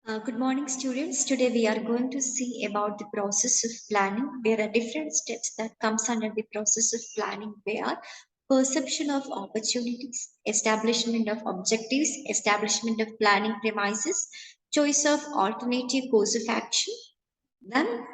Good morning, students. Today we are going to see about the process of planning. There are different steps that comes under the process of planning. They are perception of opportunities, establishment of objectives, establishment of planning premises, choice of alternative course of action, then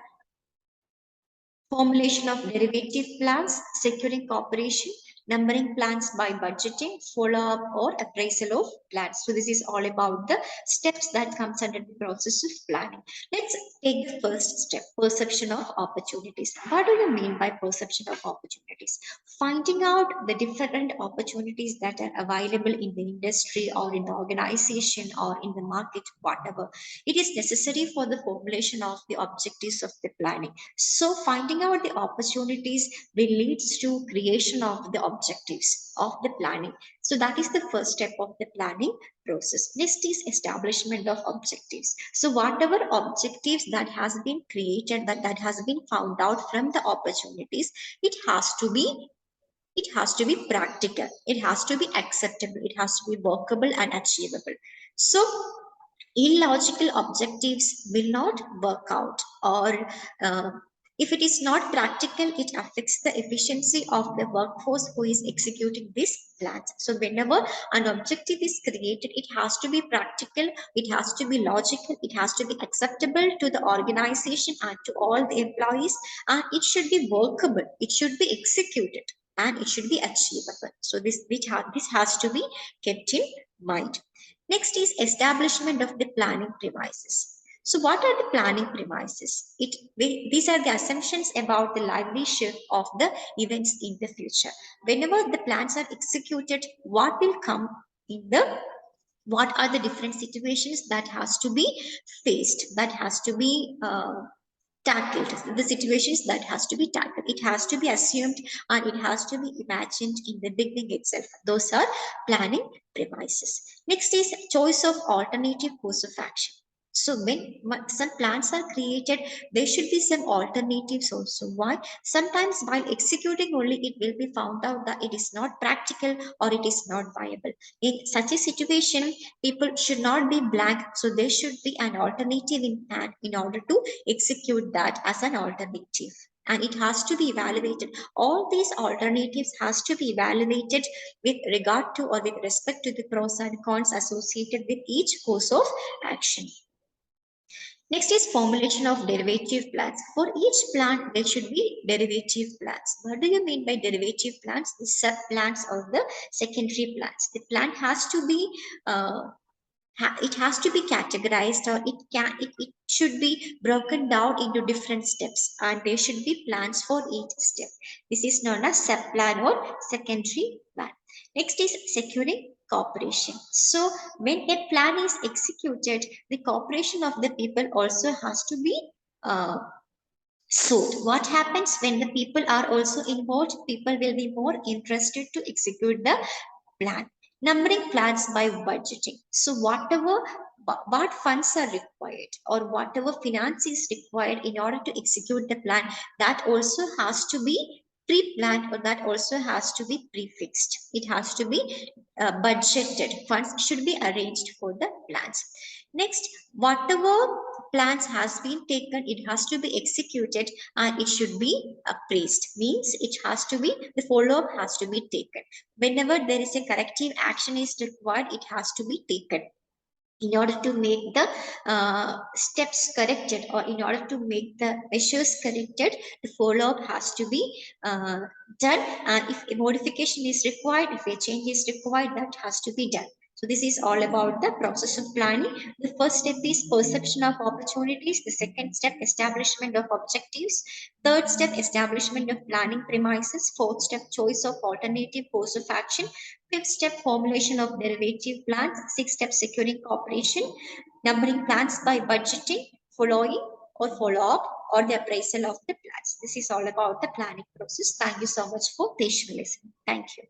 formulation of derivative plans, securing cooperation, numbering plans by budgeting, follow-up or appraisal of plans. So this is all about the steps that comes under the process of planning. Let's take the first step, perception of opportunities. What do you mean by perception of opportunities? Finding out the different opportunities that are available in the industry or in the organization or in the market, whatever. It is necessary for the formulation of the objectives of the planning. So finding out the opportunities will leads to creation of the objectives of the planning. So that is the first step of the planning process. Next is establishment of objectives. So whatever objectives that has been created, that has been found out from the opportunities, it has to be practical, it has to be acceptable, it has to be workable and achievable. So illogical objectives will not work out, or if it is not practical, it affects the efficiency of the workforce who is executing this plans. So whenever an objective is created, it has to be practical, it has to be logical, it has to be acceptable to the organization and to all the employees, and it should be workable, it should be executed, and it should be achievable. So this has to be kept in mind. Next is establishment of the planning premises. So what are the planning premises? These are the assumptions about the livelihood of the events in the future. Whenever the plans are executed, what will come in the what are the different situations that has to be faced, that has to be tackled, the situations that has to be tackled, it has to be assumed and it has to be imagined in the beginning itself. Those are planning premises. Next is choice of alternative course of action. So when some plans are created, there should be some alternatives also. Why? Sometimes while executing only, it will be found out that it is not practical or it is not viable. In such a situation, people should not be blank, so there should be an alternative in plan in order to execute that as an alternative, and it has to be evaluated. All these alternatives has to be evaluated with regard to or with respect to the pros and cons associated with each course of action. Next is formulation of derivative plans. For each plan, there should be derivative plans. What do you mean by derivative plans? The sub plans or the secondary plans. The plan has to be it has to be categorized, or it should be broken down into different steps, and there should be plans for each step. This is known as sub plan or secondary plan. Next is securing cooperation. So when a plan is executed, the cooperation of the people also has to be so what happens when the people are also involved? People will be more interested to execute the plan. Numbering plans by budgeting. So what funds are required or whatever finance is required in order to execute the plan, that also has to be pre-planned, or that also has to be prefixed. It has to be budgeted. Funds should be arranged for the plans. Next, whatever plans has been taken, it has to be executed and it should be appraised. Means it has to be, the follow-up has to be taken. Whenever there is a corrective action is required, it has to be taken. In order to make the steps corrected, or in order to make the measures corrected, the follow-up has to be done. And if a modification is required, if a change is required, that has to be done. So this is all about the process of planning. The first step is perception of opportunities. The second step, establishment of objectives. Third step, establishment of planning premises. Fourth step, choice of alternative course of action. Fifth step, formulation of derivative plans. Sixth step, securing cooperation. Numbering plans by budgeting, following or follow-up, or the appraisal of the plans. This is all about the planning process. Thank you so much for patient listening. Thank you.